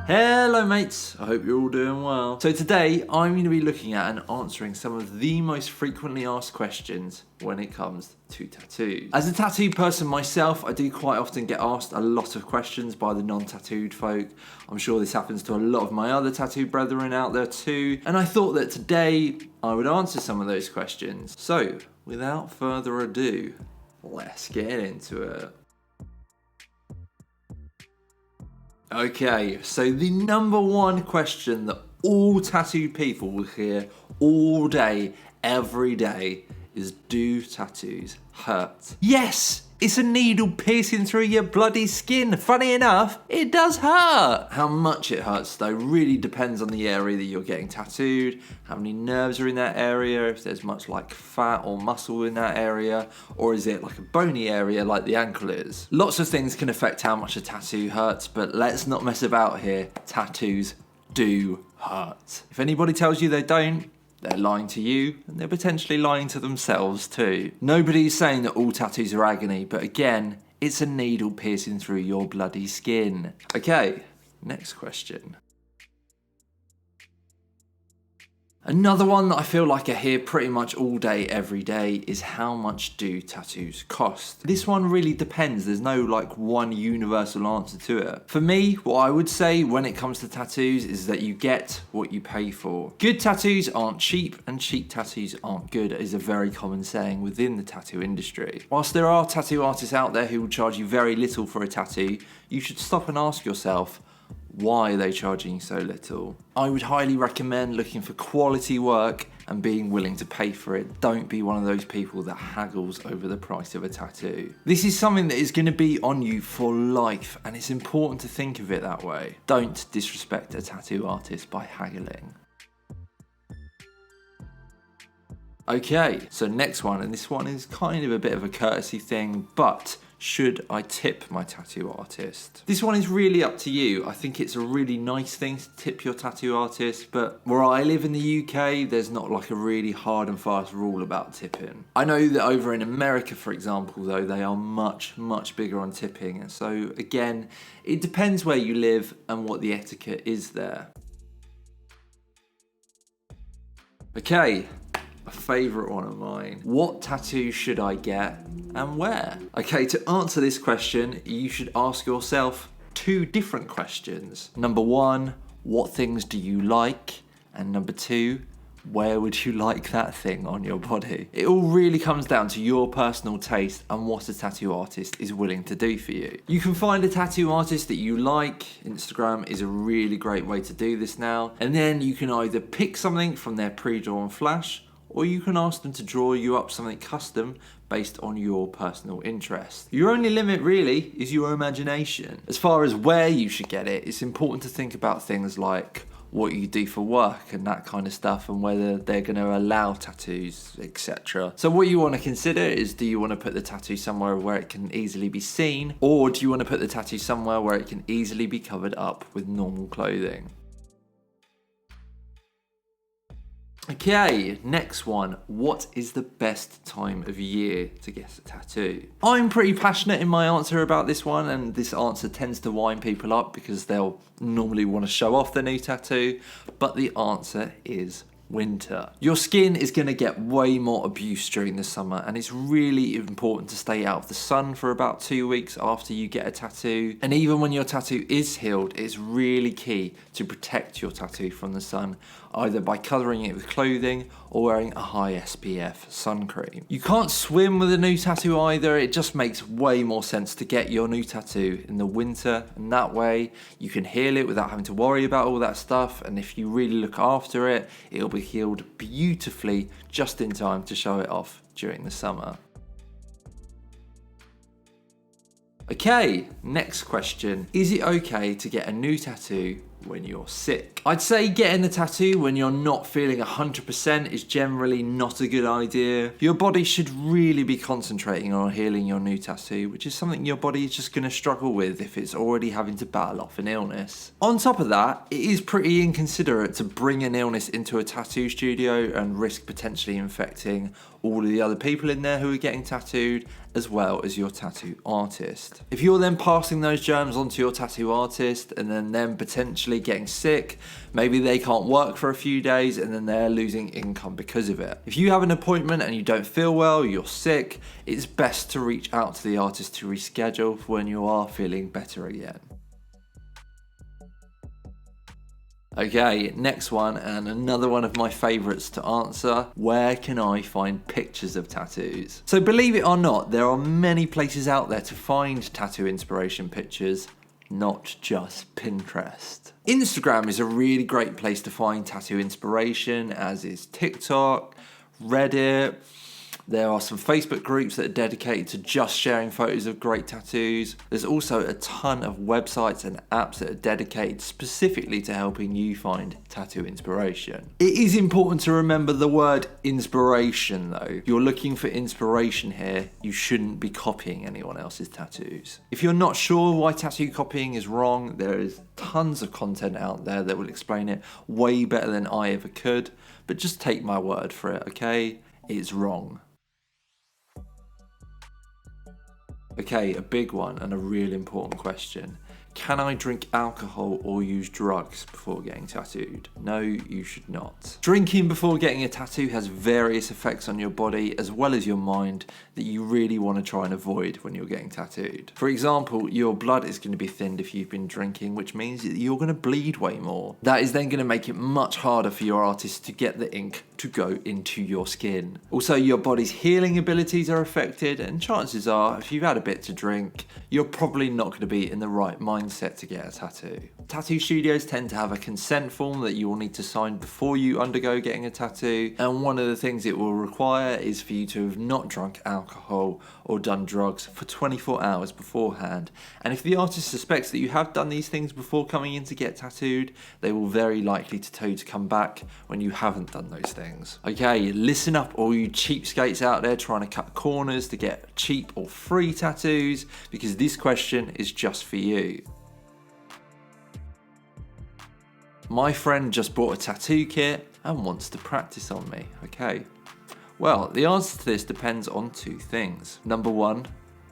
Hello mates, I hope you're all doing well. So today I'm going to be looking at and answering some of the most frequently asked questions when it comes to tattoos. As a tattoo person myself, I do quite often get asked a lot of questions by the non-tattooed folk. I'm sure this happens to a lot of my other tattoo brethren out there too. And I thought that today I would answer some of those questions. So without further ado, let's get into it. Okay, so the number one question that all tattooed people will hear all day, every day, is do tattoos hurt? Yes! It's a needle piercing through your bloody skin. Funny enough, it does hurt. How much it hurts though really depends on the area that you're getting tattooed, how many nerves are in that area, if there's much like fat or muscle in that area, or is it like a bony area like the ankle is. Lots of things can affect how much a tattoo hurts, but let's not mess about here. Tattoos do hurt. If anybody tells you they don't, they're lying to you, and they're potentially lying to themselves too. Nobody's saying that all tattoos are agony, but again, it's a needle piercing through your bloody skin. Okay, next question. Another one that I feel like I hear pretty much all day, every day is how much do tattoos cost? This one really depends. There's no like one universal answer to it. For me, what I would say when it comes to tattoos is that you get what you pay for. Good tattoos aren't cheap and cheap tattoos aren't good is a very common saying within the tattoo industry. Whilst there are tattoo artists out there who will charge you very little for a tattoo, you should stop and ask yourself, why are they charging you so little? I would highly recommend looking for quality work and being willing to pay for it. Don't be one of those people that haggles over the price of a tattoo. This is something that is going to be on you for life, and it's important to think of it that way. Don't disrespect a tattoo artist by haggling. Okay, so next one, and this one is kind of a bit of a courtesy thing, but should I tip my tattoo artist? This one is really up to you. I think it's a really nice thing to tip your tattoo artist, but where I live in the UK, there's not like a really hard and fast rule about tipping. I know that over in America, for example, though, they are much, much bigger on tipping. And so again, it depends where you live and what the etiquette is there. Okay. A favourite one of mine. What tattoo should I get and where? Okay, to answer this question, you should ask yourself two different questions. Number one, what things do you like? And number two, where would you like that thing on your body? It all really comes down to your personal taste and what a tattoo artist is willing to do for you. You can find a tattoo artist that you like. Instagram is a really great way to do this now. And then you can either pick something from their pre-drawn flash, or you can ask them to draw you up something custom based on your personal interest. Your only limit really is your imagination. As far as where you should get it, it's important to think about things like what you do for work and that kind of stuff, and whether they're going to allow tattoos, etc. So what you want to consider is, do you want to put the tattoo somewhere where it can easily be seen, or do you want to put the tattoo somewhere where it can easily be covered up with normal clothing? Okay, next one. What is the best time of year to get a tattoo? I'm pretty passionate in my answer about this one, and this answer tends to wind people up because they'll normally want to show off their new tattoo, but the answer is winter. Your skin is going to get way more abuse during the summer, and it's really important to stay out of the sun for about 2 weeks after you get a tattoo. And even when your tattoo is healed, it's really key to protect your tattoo from the sun, either by colouring it with clothing or wearing a high SPF sun cream. You can't swim with a new tattoo either. It just makes way more sense to get your new tattoo in the winter, and that way you can heal it without having to worry about all that stuff. And if you really look after it, it'll be healed beautifully just in time to show it off during the summer. Okay, next question. Is it okay to get a new tattoo when you're sick? I'd say getting a tattoo when you're not feeling 100% is generally not a good idea. Your body should really be concentrating on healing your new tattoo, which is something your body is just going to struggle with if it's already having to battle off an illness. On top of that, it is pretty inconsiderate to bring an illness into a tattoo studio and risk potentially infecting all of the other people in there who are getting tattooed, as well as your tattoo artist. If you're then passing those germs onto your tattoo artist and then them potentially potentially getting sick. Maybe they can't work for a few days and then they're losing income because of it. If you have an appointment and you don't feel well, you're sick, it's best to reach out to the artist to reschedule for when you are feeling better again. Okay, next one, and another one of my favourites to answer. Where can I find pictures of tattoos? So believe it or not, there are many places out there to find tattoo inspiration pictures, not just Pinterest. Instagram is a really great place to find tattoo inspiration, as is TikTok, Reddit. There are some Facebook groups that are dedicated to just sharing photos of great tattoos. There's also a ton of websites and apps that are dedicated specifically to helping you find tattoo inspiration. It is important to remember the word inspiration though. If you're looking for inspiration here, you shouldn't be copying anyone else's tattoos. If you're not sure why tattoo copying is wrong, there is tons of content out there that will explain it way better than I ever could, but just take my word for it, okay? It's wrong. Okay, a big one and a really important question. Can I drink alcohol or use drugs before getting tattooed? No, you should not. Drinking before getting a tattoo has various effects on your body as well as your mind that you really want to try and avoid when you're getting tattooed. For example, your blood is going to be thinned if you've been drinking, which means that you're going to bleed way more. That is then going to make it much harder for your artist to get the ink to go into your skin. Also, your body's healing abilities are affected, and chances are, if you've had a bit to drink, you're probably not going to be in the right mindset to get a tattoo. Tattoo studios tend to have a consent form that you will need to sign before you undergo getting a tattoo, and one of the things it will require is for you to have not drunk alcohol or done drugs for 24 hours beforehand. And if the artist suspects that you have done these things before coming in to get tattooed, they will very likely to tell you to come back when you haven't done those things. Okay, listen up all you cheapskates out there trying to cut corners to get cheap or free tattoos, because this question is just for you. My friend just bought a tattoo kit and wants to practice on me. Okay, well, the answer to this depends on two things. Number one,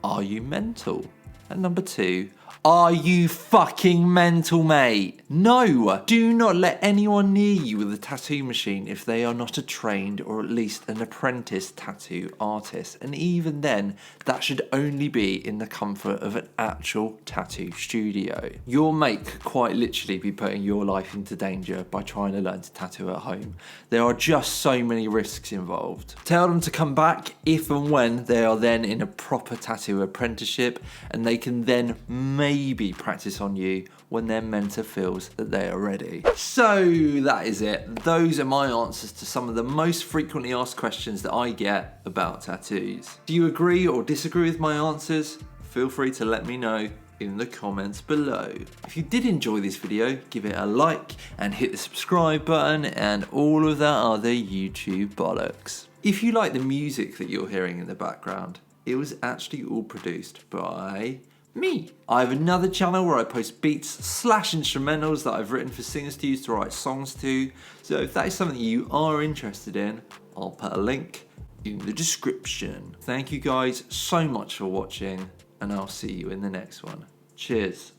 are you mental? And number two, are you fucking mental, mate? No! Do not let anyone near you with a tattoo machine if they are not a trained or at least an apprentice tattoo artist. And even then, that should only be in the comfort of an actual tattoo studio. Your mate could quite literally be putting your life into danger by trying to learn to tattoo at home. There are just so many risks involved. Tell them to come back if and when they are then in a proper tattoo apprenticeship, and they can then maybe practice on you when their mentor feels that they are ready. So that is it. Those are my answers to some of the most frequently asked questions that I get about tattoos. Do you agree or disagree with my answers? Feel free to let me know in the comments below. If you did enjoy this video, give it a like and hit the subscribe button and all of that other YouTube bollocks. If you like the music that you're hearing in the background, it was actually all produced by me. I have another channel where I post beats / instrumentals that I've written for singers to use to write songs to. So if that is something you are interested in, I'll put a link in the description. Thank you guys so much for watching, and I'll see you in the next one. Cheers.